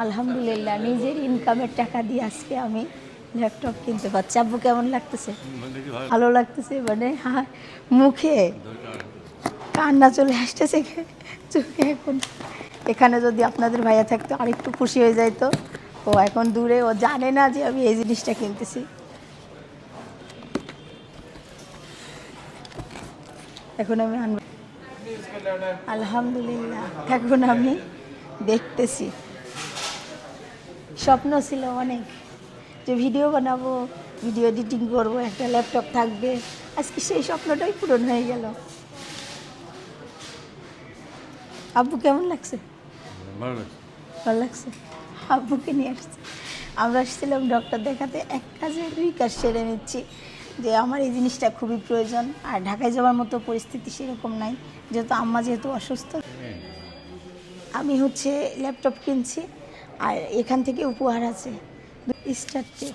আলহামদুলিল্লাহ নিজের ইনকামের টাকা দিয়ে আজকে আমি ল্যাপটপ কিনতে পারছি। আব্বু কেমন লাগতেছে? ভালো লাগতেছে, মানে মুখে কান্না চলে আসতেছে চোখে। এখন এখানে যদি আপনাদের ভাইয়া থাকতো আরেকটু খুশি হয়ে যাইতো। ও এখন দূরে, ও জানে না যে আমি এই জিনিসটা কিনতেছি। এখন আমি আলহামদুলিল্লাহ এখন আমি দেখতেছি। স্বপ্ন ছিল অনেক যে ভিডিও বানাবো, ভিডিও এডিটিং করবো, একটা ল্যাপটপ থাকবে। আজকে সেই স্বপ্নটাই পূরণ হয়ে গেল। আব্বু কেমন লাগছে? ভালো লাগছে। আব্বুকে নিয়ে আসছি, আমরা আসছিলাম ডক্টর দেখাতে, এক কাজে দুই কাজ সেরে নিচ্ছি। যে আমার এই জিনিসটা খুবই প্রয়োজন, আর ঢাকায় যাওয়ার মতো পরিস্থিতি সেরকম নাই, যেহেতু আম্মা যেহেতু অসুস্থ। আমি হচ্ছে ল্যাপটপ কিনছি, আর এখান থেকে উপহার আছে স্টারটে।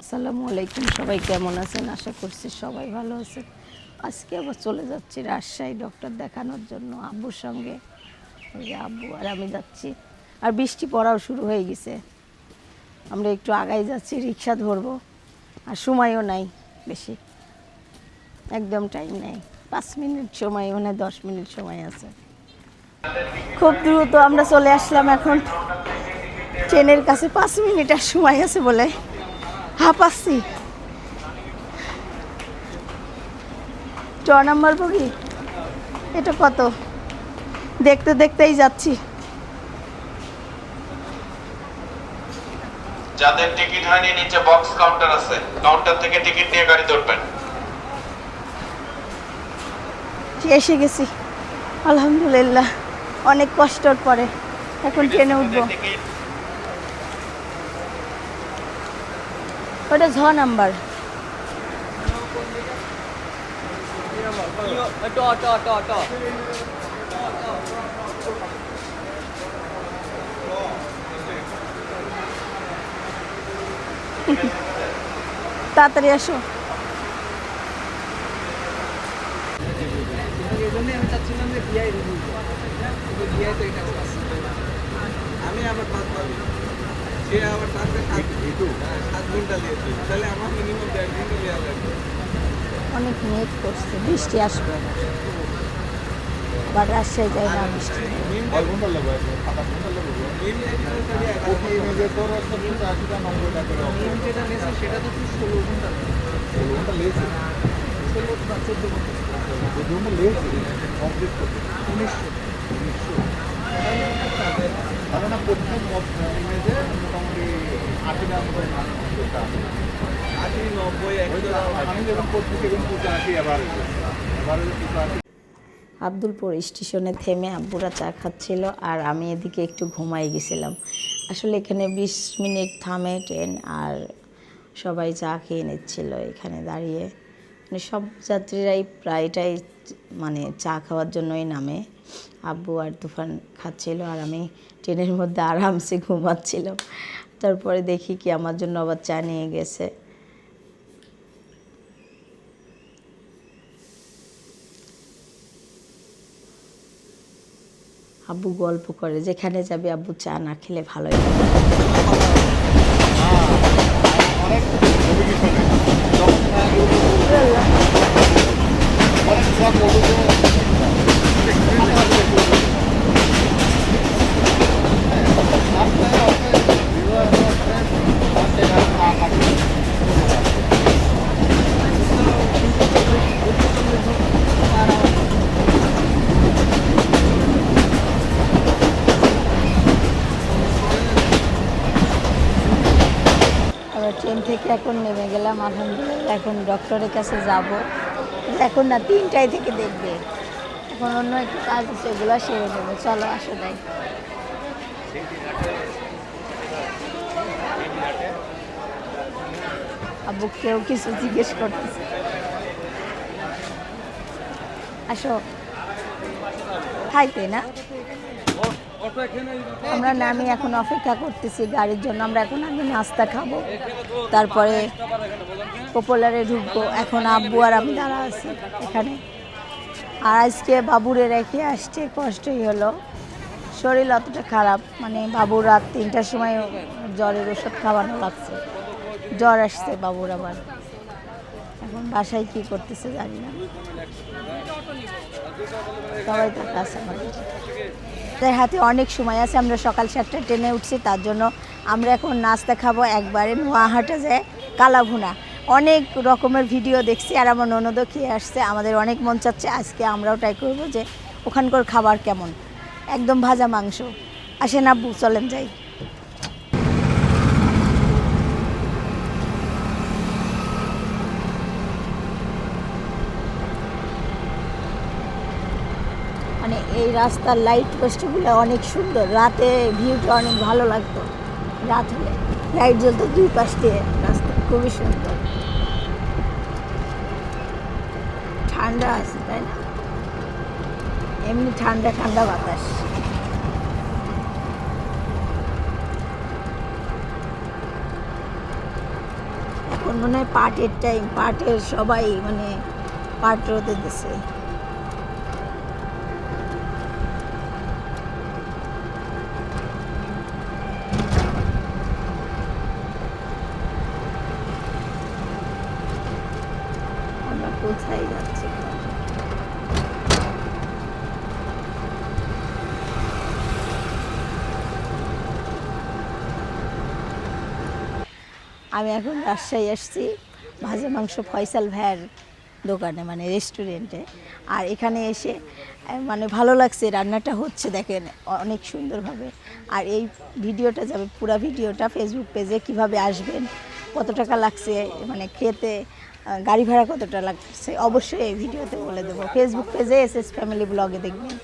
আসসালামু আলাইকুম, সবাই কেমন আছেন? আশা করছি সবাই ভালো আছেন। আজকে আবার চলে যাচ্ছি রাজশাহী ডক্টর দেখানোর জন্য আব্বুর সঙ্গে। ওই যে আব্বু আর আমি যাচ্ছি, আর বৃষ্টি পড়াও শুরু হয়ে গেছে। আমরা একটু আগাই যাচ্ছি, রিক্সা ধরবো, আর সময়ও নাই বেশি, একদম টাইম নেই। 5 মিনিট সময়, মানে 10 মিনিট সময় আছে। খুব দ্রুত আমরা চলে আসলাম এখন ট্রেনের কাছে। 5 মিনিট আর সময় আছে বলে হাঁপাচ্ছি। 6 নম্বর বগি, এটা কত দেখতে দেখতেই যাচ্ছি। যাদের টিকিট হয়নি নিচে বক্স কাউন্টার আছে, কাউন্টার থেকে টিকিট নিয়ে গাড়ি ধরবেন। এসে গেছি আলহামদুলিল্লাহ, অনেক কষ্টর পরে এখন ট্রেনে উঠবো। ওটা 6 নাম্বার। তাড়াতাড়ি আসো। আমি আবার সে আবার 7 ঘন্টা দিয়েছে, তাহলে আমার মিনিমাম 1.5 ঘন্টা দেওয়া লাগবে। অনেক মেঘ করছে, বৃষ্টি আসবে আবার। রাজশাহী যায় না বৃষ্টি। যেটা নিয়েছে সেটা তো 16 ঘন্টা, 16 ঘন্টা লেগেছে, 16 বা 14 ঘন্টা লেগেছে কমপ্লিট করতে। 1900 তাহলে না প্রথম ইমেজে মোটামুটি 80 নম্বর 80 90 আমি যখন করছি সেখানে 85 এভারেজ আব্দুলপুর স্টেশনে থেমে আব্বুরা চা খাচ্ছিল, আর আমি এদিকে একটু ঘুমাই গেছিলাম। আসলে এখানে 20 মিনিট থামে ট্রেন, আর সবাই চা খেয়ে নিচ্ছিল এখানে দাঁড়িয়ে। মানে সব যাত্রীরাই প্রায়টাই মানে চা খাওয়ার জন্যই নামে। আব্বু আর তুফান খাচ্ছিল, আর আমি ট্রেনের মধ্যে আরামসে ঘুমাচ্ছিলাম। তারপরে দেখি কি আমার জন্য আবার চা নিয়ে গেছে। আব্বু গল্প করে, যেখানে যাবে আব্বু চা না খেলে ভালোই লাগে। ট্রেন থেকে এখন নেমে গেলাম আলহামদুলিল্লাহ। এখন ডক্টরের কাছে যাব, এখন না 3টায় থেকে দেখবে। এখন অন্য একটু কাজ আছে, এগুলো সেরে দেবে। চলো আসো যাই। আব্বু কেউ কিছু জিজ্ঞেস করতেছে, আসো খাইতে না। আমরা নামি এখন অপেক্ষা করতেছি গাড়ির জন্য। আমরা এখন আগে নাস্তা খাবো, তারপরে পপুলারে ঢুকবো। এখন আব্বু আর আমি দাঁড়া আছি এখানে, আর আজকে বাবুরে রেখে আসতে কষ্টই হলো, শরীর অতটা খারাপ, মানে বাবুর রাত 3টার সময় জ্বরের ওষুধ খাওয়ানো লাগছে, জ্বর আসছে বাবুর আবার। এখন বাসায় কি করতেছে জানি না, সবাই তো কাছে আমাদের হাতে অনেক সময় আছে। আমরা সকাল 7টায় ট্রেনে উঠছি, তার জন্য আমরা এখন নাস্তা খাবো একবারে নোয়াহাটে যায় কালাভুনা। অনেক রকমের ভিডিও দেখছি আর আমার ননদও খেয়ে আসছে, আমাদের অনেক মন চাচ্ছে আজকে আমরাও ট্রাই করবো যে ওখানকার খাবার কেমন, একদম ভাজা মাংস। আসেন আব্বু চলেন যাই। মানে এই রাস্তার লাইট পোস্টগুলো অনেক সুন্দর, রাতে ভিউটা অনেক ভালো লাগতো, রাত হলে লাইট জ্বলতো দুই পাশ দিয়ে, রাস্তা খুবই সুন্দর, ঠান্ডা আছে তাই না, এমনি ঠান্ডা ঠান্ডা বাতাস। এখন মনে হয় পাটের টাইম, পাটের সবাই মানে পাট রোদে দিছে। আমরা কোথায় যাচ্ছি? আমি এখন রাজশাহী আসছি ভাজা মাংস ফয়সাল ভাইয়ের দোকানে, মানে রেস্টুরেন্টে। আর এখানে এসে মানে ভালো লাগছে, রান্নাটা হচ্ছে দেখেন অনেক সুন্দরভাবে। আর এই ভিডিওটা যাবে, পুরো ভিডিওটা ফেসবুক পেজে। কিভাবে আসবেন, কত টাকা লাগছে, মানে খেতে গাড়ি ভাড়া কতটা লাগছে, অবশ্যই এই ভিডিওতে বলে দেবো। ফেসবুক পেজে এসএস ফ্যামিলি ব্লগে দেখবেন।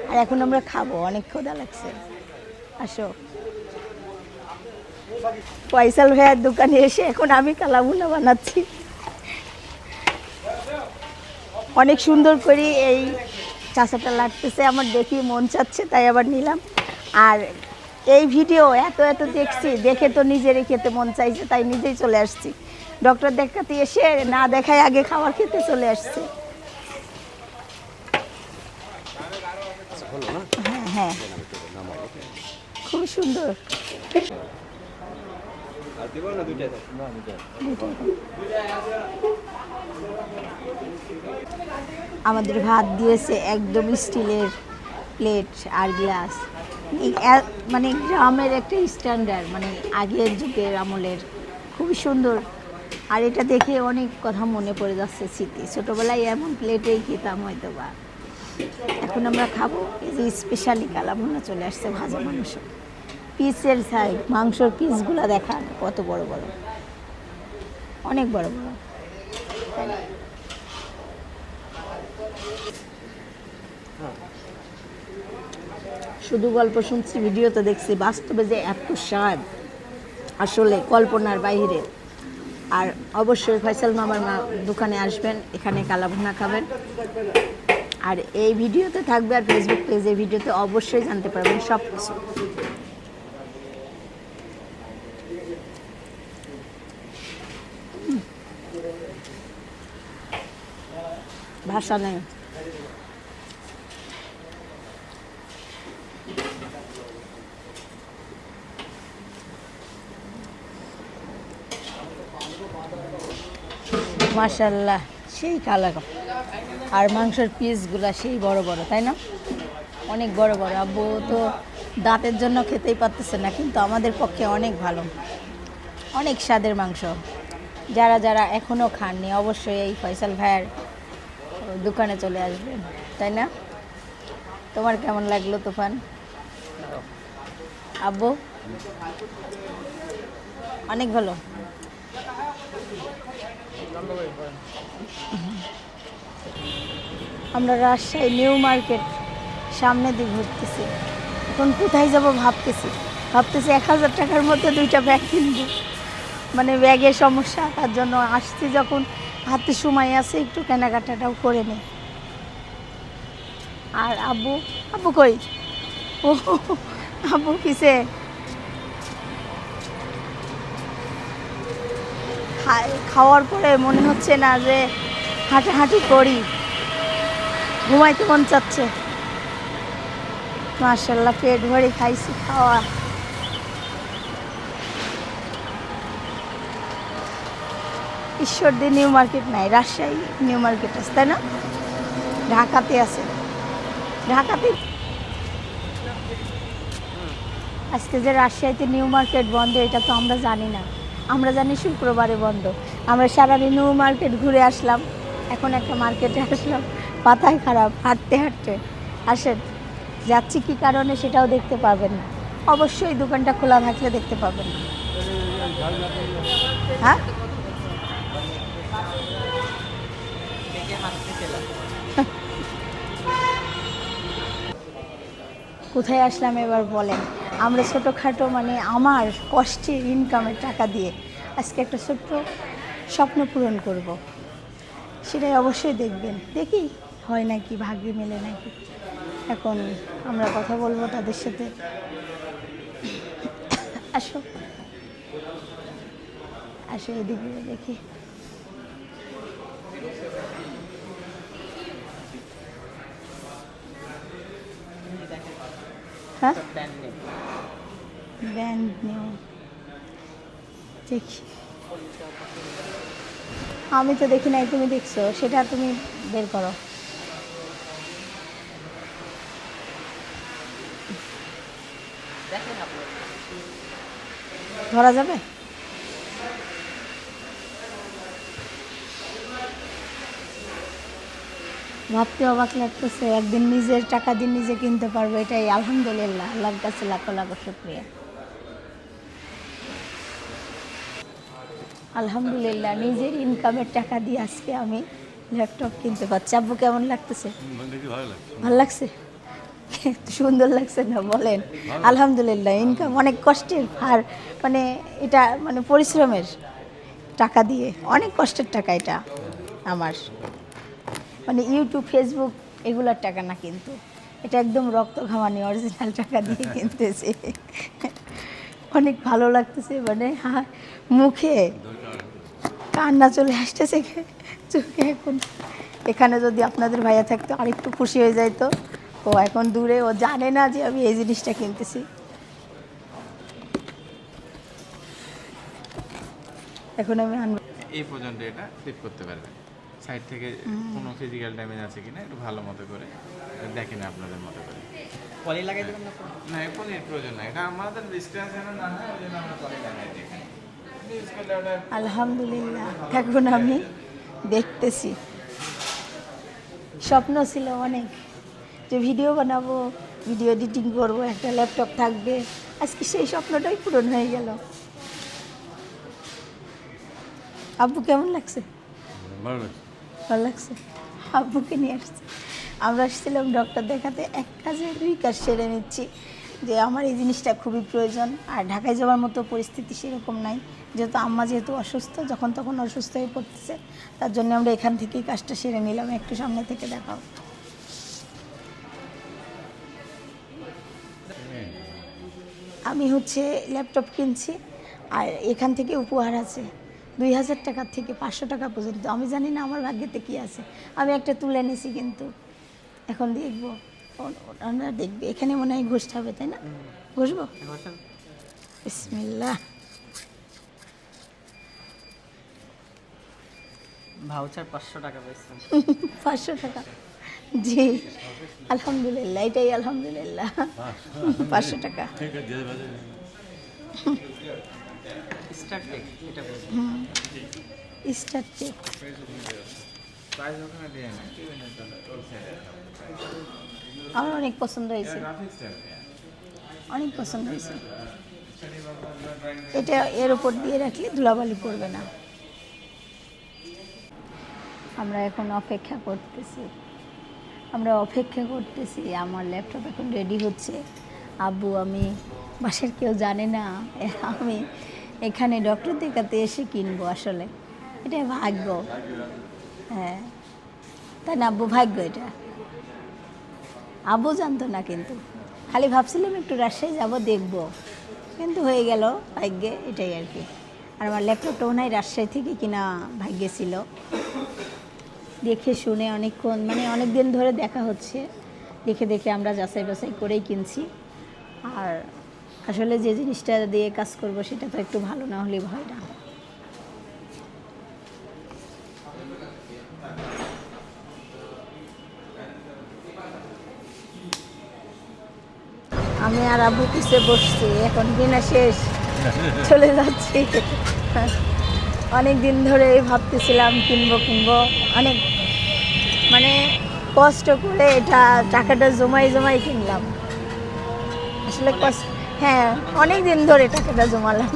আর এখন আমরা খাবো, অনেক ক্ষুধা লাগছে, আসো। ফয়সাল ভাইয়ের দোকানে এসে এখন আমি কালাভুনা বানাচ্ছি, অনেক সুন্দর করে এই চাচাটা লাগতেছে আমার, দেখি মন চাচ্ছে তাই আবার নিলাম। আর এই ভিডিও এত এত দেখছি, দেখে তো নিজেরই খেতে মন চাইছে, তাই নিজেই চলে আসছি। ডক্টর দেখাতে এসে না দেখায় আগে খাবার খেতে চলে আসছে। হ্যাঁ হ্যাঁ, খুব সুন্দর। আমাদের ভাত দিয়েছে একদম স্টিলের প্লেট আর গ্লাস, মানে গ্রামের একটা স্ট্যান্ডার্ড, মানে আগের যুগের আমলের, খুবই সুন্দর। আর এটা দেখে অনেক কথা মনে পড়ে যাচ্ছে, স্মৃতি, ছোটোবেলায় এমন প্লেটেই খেতাম হয়তো বা। এখন আমরা খাবো, এই যে স্পেশালি কালাভুনা চলে আসছে, ভাজা মাংস, পিসের সাইজ, মাংসর পিসগুলো দেখান কত বড় বড়, অনেক বড় বড়। শুধু গল্প শুনছি, ভিডিওতে দেখছি, বাস্তবে যে এত স্বাদ আসলে কল্পনার বাইরে। আর অবশ্যই ফয়সাল মামার দোকানে আসবেন, এখানে কালাভুনা খাবেন। আর এই ভিডিওতে থাকবে, আর ফেসবুক পেজে ভিডিওতে অবশ্যই জানতে পারবেন সব কিছু। ভাষা নেই। মাশাআল্লাহ, সেই কালার। আর মাংসের পিসগুলা সেই বড় বড়, তাই না, অনেক বড় বড়। আব্বু তো দাঁতের জন্য খেতেই পারতেছে না, কিন্তু আমাদের পক্ষে অনেক ভালো, অনেক স্বাদের মাংস। যারা যারা এখনও খাননি অবশ্যই এই ফয়সাল ভাইয়ের দোকানে চলে আসবেন, তাই না? তোমার কেমন লাগলো তুফান? আব্বু অনেক ভালো। আমরা রাজশাহী নিউ মার্কেট সামনে দিয়ে ঘুরতেছি, এখন কোথায় যাব ভাবতেছি 1000 টাকার মধ্যে 2টা ব্যাগ কিনবো, মানে ব্যাগের সমস্যা, তার জন্য আসছি যখন হাতে সময় আছে একটু কেনাকাটাটাও করে নিই। আর আব্বু, আব্বু কই? ও আব্বু কিসে? খাওয়ার পরে মনে হচ্ছে না যে হাঁটাহাঁটি করি, ঘুমাইতে মন চাচ্ছে। মাশাআল্লাহ পেট ভরে খাইছি খাওয়া। ঈশ্বরদী নিউ মার্কেট নাই, রাজশাহী নিউ মার্কেট আছে তাই না? ঢাকাতে আছে, ঢাকাতে। আজকে যে রাজশাহীতে নিউ মার্কেট বন্ধ এটা তো আমরা জানি না, আমরা জানি শুক্রবারে বন্ধ। আমরা সারাদিন নিউ মার্কেট ঘুরে আসলাম, এখন একটা মার্কেটে আসলাম, মাথায় খারাপ হাঁটতে হাঁটতে। আসেন যাচ্ছি কী কারণে সেটাও দেখতে পাবেন, অবশ্যই দোকানটা খোলা থাকলে দেখতে পাবেন। হ্যাঁ কোথায় আসলাম এবার বলেন? আমরা ছোটোখাটো মানে আমার কষ্টের ইনকামের টাকা দিয়ে আজকে একটা ছোট্ট স্বপ্ন পূরণ করব, সেটাই অবশ্যই দেখবেন। দেখি হয় নাকি, ভাগ্যে মেলে নাকি। এখন আমরা কথা বলবো তাদের সাথে। আসো আসো এদিকে দেখি। হ্যাঁ ব্যান্ড নিউ দেখি, আমি তো দেখি নাই, তুমি দেখছো, সেটা তুমি বের করো। ধরা যাবে? ভাবতে অবাক লাগতেছে, একদিন নিজের টাকা দিয়ে নিজে কিনতে পারবো, এটাই আলহামদুলিল্লাহ, আল্লাহর কাছে লাখো লাখো শুকরিয়া। আলহামদুলিল্লাহ নিজের ইনকামের টাকা দিয়ে আজকে আমি ল্যাপটপ কিনতে পারছি। আব্বু কেমন লাগতেছে? ভালো লাগছে? সুন্দর লাগছে না বলেন? আলহামদুলিল্লাহ ইনকাম অনেক কষ্টের, আর মানে এটা মানে পরিশ্রমের টাকা দিয়ে, অনেক কষ্টের টাকা এটা আমার, মানে ইউটিউব ফেসবুক এগুলোর টাকা না, কিন্তু এটা একদম রক্ত ঘামানি অরিজিনাল টাকা দিয়ে কিনতেছে। অনেক ভালো লাগতেছে, মানে মুখে কান্না চলে আসতেছে চোখে। এখন এখানে যদি আপনাদের ভাইয়া থাকতো আরেকটু খুশি হয়ে যাইতো। ও এখন দূরে, ও জানে না যে আমি এই জিনিসটা কিনতেছি। এখন আমি এই পর্যন্ত এটা ফ্লিপ করতে পারবেন। সাইড থেকে কোনো ফিজিক্যাল ড্যামেজ আছে কিনা একটু ভালো মতো করে দেখেন আপনাদের মতো করে। পলি লাগাই দেবেন না? না পলির প্রয়োজন নাই, এটা আমাদের ডিসটেন্স যেন না হয় ওই জন্য আমরা পলি লাগাই দিই। ইউজ করলে ওটা আলহামদুলিল্লাহ এখন আমি দেখতেছি। স্বপ্ন ছিল অনেক যে ভিডিও বানাবো, ভিডিও এডিটিং করব, একটা ল্যাপটপ থাকবে, আজকে সেই স্বপ্নটাই পূরণ হয়ে গেল। আব্বু কেমন লাগছে? ভালো লাগছে। আব্বুকে নিয়ে আসছি, আমরা আসছিলাম ডক্টর দেখাতে, এক কাজে দুই কাজ সেরে নিচ্ছি, যে আমার এই জিনিসটা খুবই প্রয়োজন। আর ঢাকায় যাওয়ার মতো পরিস্থিতি সেরকম নাই, যেহেতু আম্মা যেহেতু অসুস্থ, যখন তখন অসুস্থ হয়ে পড়তেছে, তার জন্য আমরা এখান থেকেই কাজটা সেরে নিলাম। একটু সামনে থেকে দেখাও। আমি হচ্ছে ল্যাপটপ কিনছি, আর এখান থেকে উপহার আছে 2000 টাকা থেকে 500 টাকা পর্যন্ত। আমি জানি না আমার ভাগ্যেতে কী আছে, আমি একটা তুলে নিছি, কিন্তু এখন দেখবো, ওনারা দেখবে। এখানে মনে হয় ঘষতে হবে তাই না? ঘষবো? বিসমিল্লাহ। ভাউচার 500 টাকা পাইছেন। 500 টাকা, জি আলহামদুলিল্লাহ, এটাই আলহামদুলিল্লাহ। 500 টাকা। স্টারটেক এটা বলুন। স্টারটেক প্রাইস ওখানে দিয়ে না আমার অনেক পছন্দ হয়েছে, গ্রাফিক্সটা অনেক পছন্দ হয়েছে। এটা এর উপর দিয়ে রাখলে ধুলাবালি পড়বে না। আমরা এখন অপেক্ষা করতেছি, আমার ল্যাপটপ এখন রেডি হচ্ছে। আব্বু, আমি বাসার কেউ জানে না, আমি এখানে ডক্টর দেখাতে এসে কিনবো। আসলে এটা ভাগ্য, হ্যাঁ তাই না আব্বু? ভাগ্য এটা। আব্বু জানতো না, কিন্তু খালি ভাবছিলাম একটু রাজশাহী যাবো দেখবো, কিন্তু হয়ে গেল ভাগ্যে, এটাই আর কি। আর আমার ল্যাপটপটা মনে হয় রাজশাহী থেকে কিনা ভাগ্যে ছিল। দেখে শুনে অনেকক্ষণ মানে অনেক দিন ধরে দেখা হচ্ছে, দেখে দেখে আমরা যাচাই বাছাই করেই কিনছি। আর আসলে যে জিনিসটা দিয়ে কাজ করব সেটা তো একটু ভালো না হলে ভয় না। আমি আর আব্বু পিছে বসছি, এখন কিনা শেষ, চলে যাচ্ছি। অনেক দিন ধরে ভাবতেছিলাম কিনবো, অনেক মানে কষ্ট করে এটা টাকাটা জমাই কিনলাম। আসলে হ্যাঁ, অনেক দিন ধরে টাকাটা জমালাম।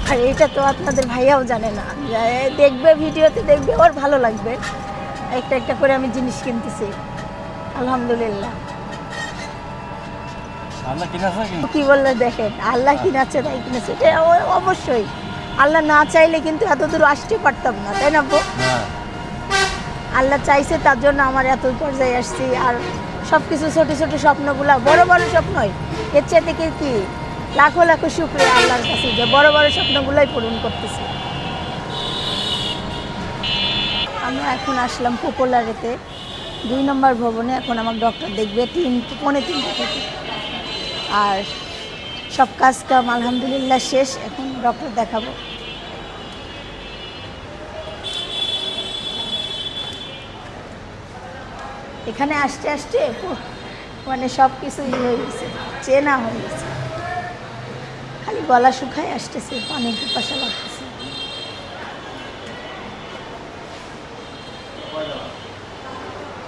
আর এটা তো আপনাদের ভাইয়াও জানে না, দেখবে ভিডিওতে, দেখবে ওর ভালো লাগবে। একটা একটা করে আমি জিনিস কিনতেছি, আলহামদুলিল্লাহ। কি বললে দেখেন, আল্লাহ কিনাচ্ছে তাই কিনেছে, এটা অবশ্যই। আল্লাহ না চাইলে কিন্তু এত দূর আসতে পারতাম না, তাই না? আল্লাহ চাইছে, তার জন্য আমার এত পর্যায়ে আসছি। আর সব কিছু ছোট ছোট স্বপ্নগুলা বড় বড় স্বপ্নই, এর চেয়ে থেকে কি লাখো লাখো শুকরিয়া আল্লাহর কাছে যে বড় বড় স্বপ্নগুলাই পূরণ করতেছে। আমরা এখন আসলাম পপুলারেতে 2 নম্বর ভবনে। এখন আমার ডক্টর দেখবে 3:45 থেকে। আর সব কাজ কাম আলহামদুলিল্লাহ শেষ, এখন ডক্টর দেখাবো। এখানে আসতে আসতে মানে সব কিছু হয়ে গেছে, চেনা হয়ে গেছে। খালি গলা শুকায় আসতেছে, পানি পিপাসা লাগতেছে।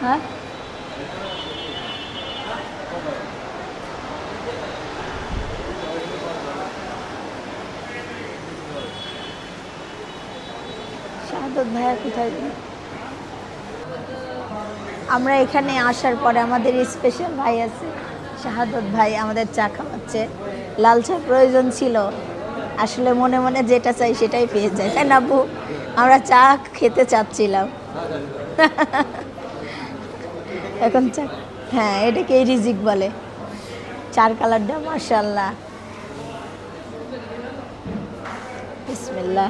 হ্যাঁ, শাহাদত ভাইয়া কোথায়? আমরা এখানে আসার পরে আমাদের স্পেশাল ভাই আছে, শাহাদত ভাই আমাদের চা খাওয়াচ্ছে। লাল চা প্রয়োজন ছিল, আসলে মনে মনে যেটা চাই সেটাই পেয়ে যায়, তাই না আব্বু? আমরা চা খেতে চাচ্ছিলাম। এখন চা, হ্যাঁ, এটাকে রিজিক বলে। 4 কালারটা মাশাআল্লাহ, বিসমিল্লাহ।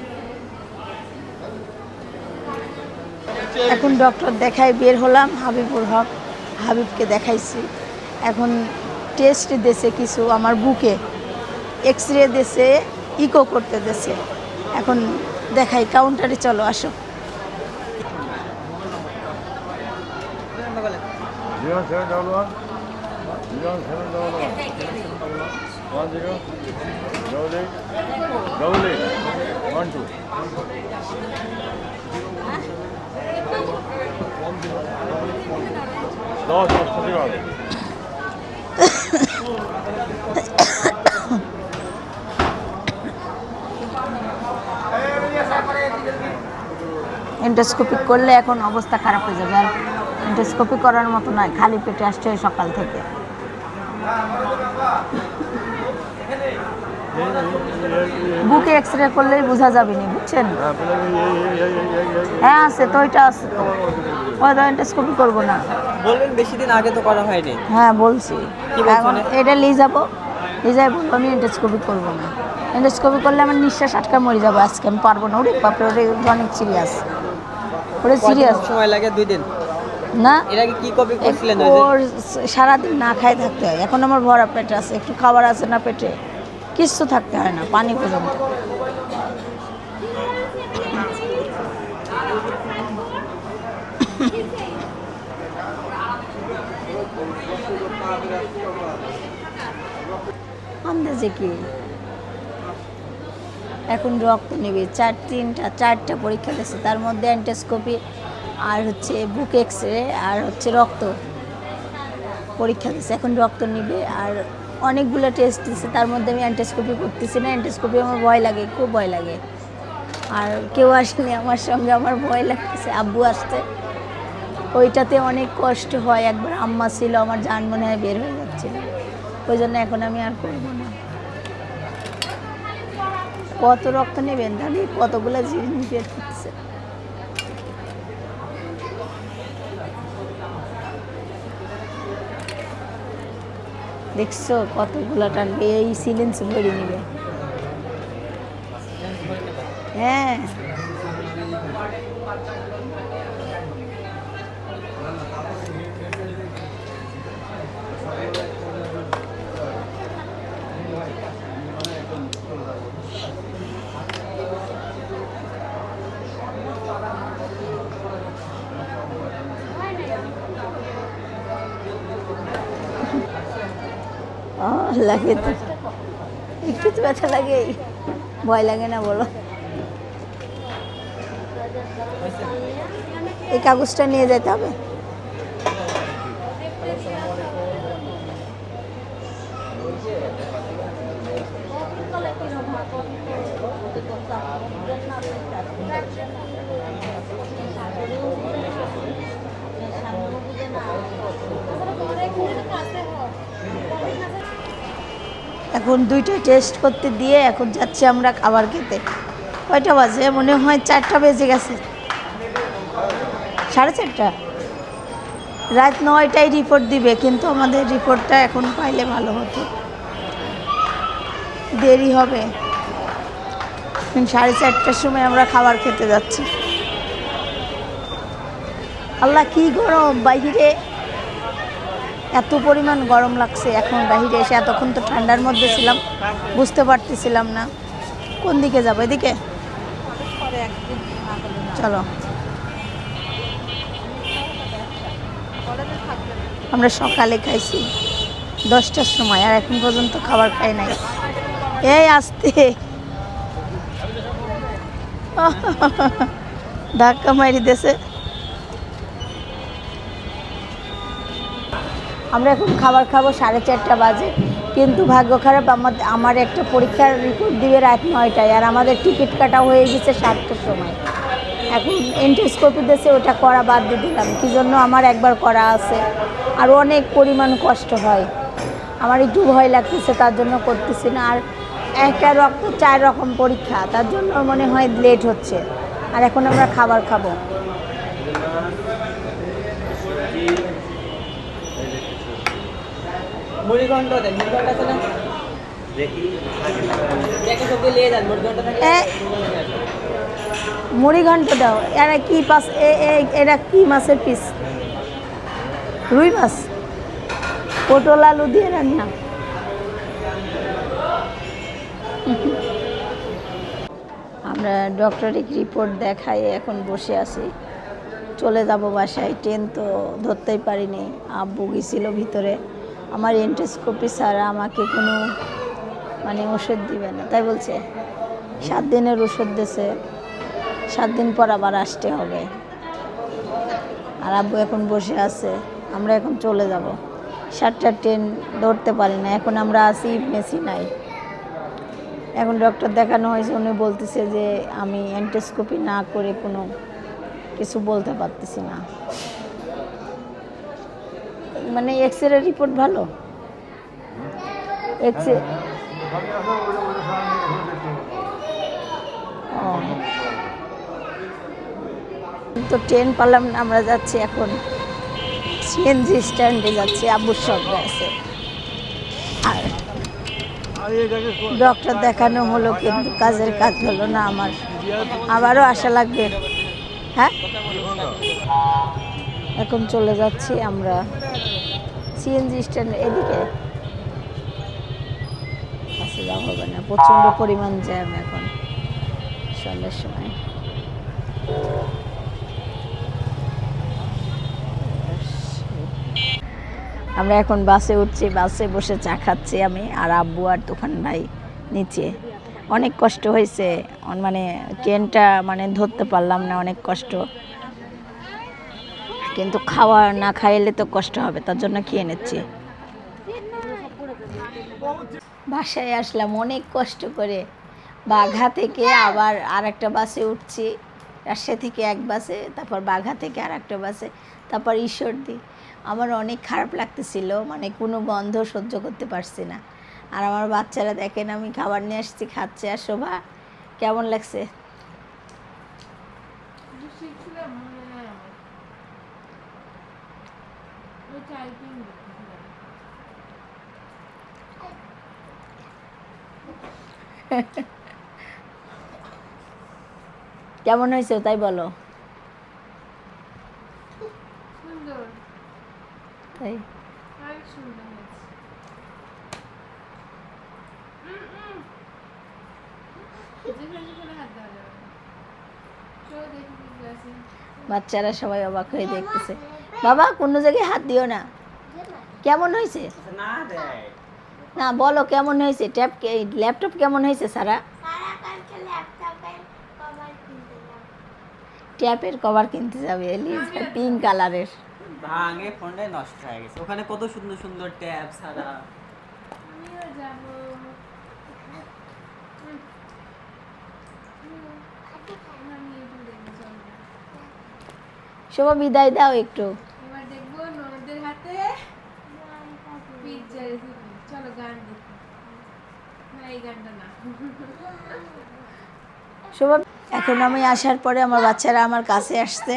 এখন ডক্টর দেখাই বের হলাম, হাবিবুর হক, হাবিবকে দেখাইছি। এখন টেস্ট দিয়েছে কিছু আমার বুকে, এক্সরে দিয়েছে, ইকো করতে দিয়েছে। এখন দেখাই কাউন্টারে, চলো আসো। এন্ডোস্কোপি করলে এখন অবস্থা খারাপ হয়ে যাবে, আর এন্ডোস্কোপি করার মতো নয়, খালি পেটে আসতে হয় সকাল থেকে। বুকে এক্সরে করলেই বোঝা যাবে না, বুঝছেন? হ্যাঁ আছে তো, ওইটা আছে তো, ওই এন্ডোস্কোপি করবো না বললেন, বেশি দিন আগে তো করা হয়নি। হ্যাঁ বলছি, এখন এটা নিয়ে যাবো, বলবো আমি এন্ডোস্কোপি করবো না। এন্ডোস্কোপি করলে আমার নিঃশ্বাস আটকা মরে যাবো, আজকে আমি পারবো না। ওরে বাপরে, ওরে অনেক সিরিয়াস, ওরে সিরিয়াস। সময় লাগে 2 দিন না, এর আগে কি কপি করছিলেন? ওর সারাদিন না খাই থাকতে হয়, এখন আমার ভরা পেট আছে, একটু খাবার আছে না পেটে, কিচ্ছু থাকতে হয় না, পানি পর্যন্ত। আন্দাজে কি এখন রক্ত নেবে, 4টা পরীক্ষা দিয়েছে, তার মধ্যে এন্ডোস্কোপি আর হচ্ছে বুক এক্সরে আর হচ্ছে রক্ত পরীক্ষা দিয়েছে। এখন রক্ত নেবে আর অনেকগুলো টেস্ট দিচ্ছে, তার মধ্যে আমি এন্ডোস্কোপি করতেছি না। এন্ডোস্কোপি আমার ভয় লাগে, খুব ভয় লাগে। আর কেউ আসলে আমার সঙ্গে আমার ভয় লাগতেছে, আব্বু আসতে, ওইটাতে অনেক কষ্ট হয়। একবার আম্মা ছিল, আমার জান মনে হয় বের হয়ে যাচ্ছিল, ওই জন্য এখন আমি আর করবো না। কত রক্ত নেবেন দাদি, কতগুলো জিনিস বের করতেছে। দেখছো কতগুলো টানবে, এই সিলেন্স ভরে নিবে। হ্যাঁ লাগে তো, একটু তো ব্যথা লাগে, ভয় লাগে না বলো? এই কাগজটা নিয়ে যেতে হবে। এখন দুইটা টেস্ট করতে দিয়ে এখন যাচ্ছি আমরা খাবার খেতে। কয়টা বাজে? মনে হয় 4টা বেজে গেছে, 4:30। রাত 9টায় রিপোর্ট দিবে, কিন্তু আমাদের রিপোর্টটা এখন পাইলে ভালো হতো, দেরি হবে। 4:30টার সময় আমরা খাবার খেতে যাচ্ছি। আল্লাহ কি গরম বাইরে, এত পরিমাণ গরম লাগছে এখন বাইরে এসে। এতক্ষণ তো ঠান্ডার মধ্যে ছিলাম, বুঝতে পারতেছিলাম না কোন দিকে যাবো। এদিকে চলো। আমরা সকালে খাইছি 10টার সময়, আর এখন পর্যন্ত খাবার খাই নাই। এই আসতে ধাক্কা মারি দিয়েছে। আমরা এখন খাবার খাবো, 4:30 বাজে, কিন্তু ভাগ্য খারাপ আমার একটা পরীক্ষার রিপোর্ট দিবে রাত 9টায়, আর আমাদের টিকিট কাটা হয়ে গেছে 7টার সময়। এখন এন্ডোস্কোপি দিয়েছে, ওটা করা বাদ দিয়ে দিলাম। কী জন্য? আমার একবার করা আছে, আর অনেক পরিমাণ কষ্ট হয়, আমার একটু ভয় লাগতেছে, তার জন্য করতেছি না। আর একটা রক্ত 4 রকম পরীক্ষা, তার জন্য মনে হয় লেট হচ্ছে। আর এখন আমরা খাবার খাবো। মুড়িঘণ্ট দেন, মুড়িঘণ্ট আছে না? দেখি সবজি নিয়ে যান, মুড়িঘণ্ট থাকে। মুড়ি ঘন্ট দাও। এরা কি পাস, এরা কি মাছের পিস? রুই মাছ, পটল আলু দিয়ে রান্না। আমরা ডক্টরিক রিপোর্ট দেখাই এখন বসে আছি, চলে যাব বাসায়। ট্রেন তো ধরতেই পারিনি, আব্বু গেছিল ভিতরে। আমার এন্ডোস্কোপি ছাড়া আমাকে কোনো ওষুধ দিবে না, তাই বলছে। 7 দিনের ওষুধ দিয়েছে, 7 দিন পর আবার আসতে হবে। আর আব্বু এখন বসে আছে, আমরা এখন চলে যাব। 7টার ট্রেন ধরতে পারি না। এখন আমরা আছি মেসিনায়। এখন ডক্টর দেখানো হয়েছে, উনি বলতেছে যে আমি এন্ডোস্কোপি না করে কোনো কিছু বলতে পারতেছি না। এক্সরে রিপোর্ট ভালো, এক্সরে তো ট্রেন পারলাম না, আমরা যাচ্ছি এখন সিএনজি স্ট্যান্ডে যাচ্ছি, আব্বুর সঙ্গে আছে। আর ডক্টর দেখানো হলো, কিন্তু কাজের কাজ হলো না আমার, আবারও আসা লাগবে। হ্যাঁ, এখন চলে যাচ্ছি আমরা সিএনজি স্ট্যান্ড। এদিকে কাছে যাওয়া হবে না, প্রচণ্ড পরিমাণ জ্যাম এখন সন্ধ্যার সময়। আমরা এখন বাসে উঠছি, বাসে বসে চা খাচ্ছি আমি আর আব্বু আর তুফান ভাই নিচে। অনেক কষ্ট হয়েছে, ট্রেনটা ধরতে পারলাম না, অনেক কষ্ট। কিন্তু খাওয়া না খাইলে তো কষ্ট হবে, তার জন্য খেয়ে নিচ্ছি। বাসায় আসলাম অনেক কষ্ট করে, বাঘা থেকে আবার আরেকটা বাসে উঠছি, রাজশাহী থেকে এক বাসে, তারপর বাঘা থেকে আরেকটা বাসে, তারপর ঈশ্বরদী। আমার অনেক খারাপ লাগতেছিল, কোনো গন্ধ সহ্য করতে পারছি না। আর আমার বাচ্চারা দেখেন, আমি খাবার নিয়ে আসছি, খাচ্ছে। আর শোভা কেমন লাগছে? কেমন হয়েছে তাই বলো। তাই বাচ্চারা সবাই অবাক হয়ে দেখতেছে। বাবা কোনো জায়গায় হাত দিও না। কেমন হয়েছে? না বলো কেমন হয়েছে ল্যাপটপ কেমন হয়েছে সারা? ট্যাপের কভার কিনতে যাবে এলিজ পিঙ্ক কালারের। ভাঙে ফোনটাই নষ্ট হয়ে গেছে। ওখানে কত সুন্দর সুন্দর ট্যাব সারা। আমিও যাবো। আমি ইউটিউব দেখবো, চল না। শোভা বিদায় দাও একটু। এবার দেখবো ননদের হাতে পিৎজা রেসিপি। চলো গান দেখি। না এই গানটা না। শোভা এখন আমি আসার পরে আমার বাচ্চারা আমার কাছে আসছে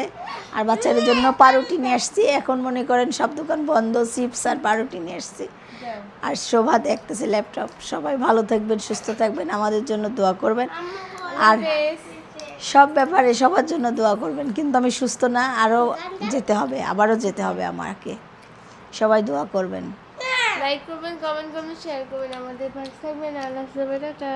আর বাচ্চাদের জন্য পাউরুটি নিয়ে আসছি। এখন মনে করেন সব দোকান বন্ধ, চিপস আর পাউরুটি নিয়ে আসছি। যাও। আর শোভা দেখতেছে ল্যাপটপ। সবাই ভালো থাকবেন, সুস্থ থাকবেন, আমাদের জন্য দোয়া করবেন। আর সব ব্যাপারে সবার জন্য দোয়া করবেন। কিন্তু আমি সুস্থ না, আরও যেতে হবে, আবারও যেতে হবে আমাকে। সবাই দোয়া করবেন। লাইক করবেন, কমেন্ট করবেন, শেয়ার করবেন, আমাদের পাশে থাকবেন। আল্লাহ হাফেজ, টাটা।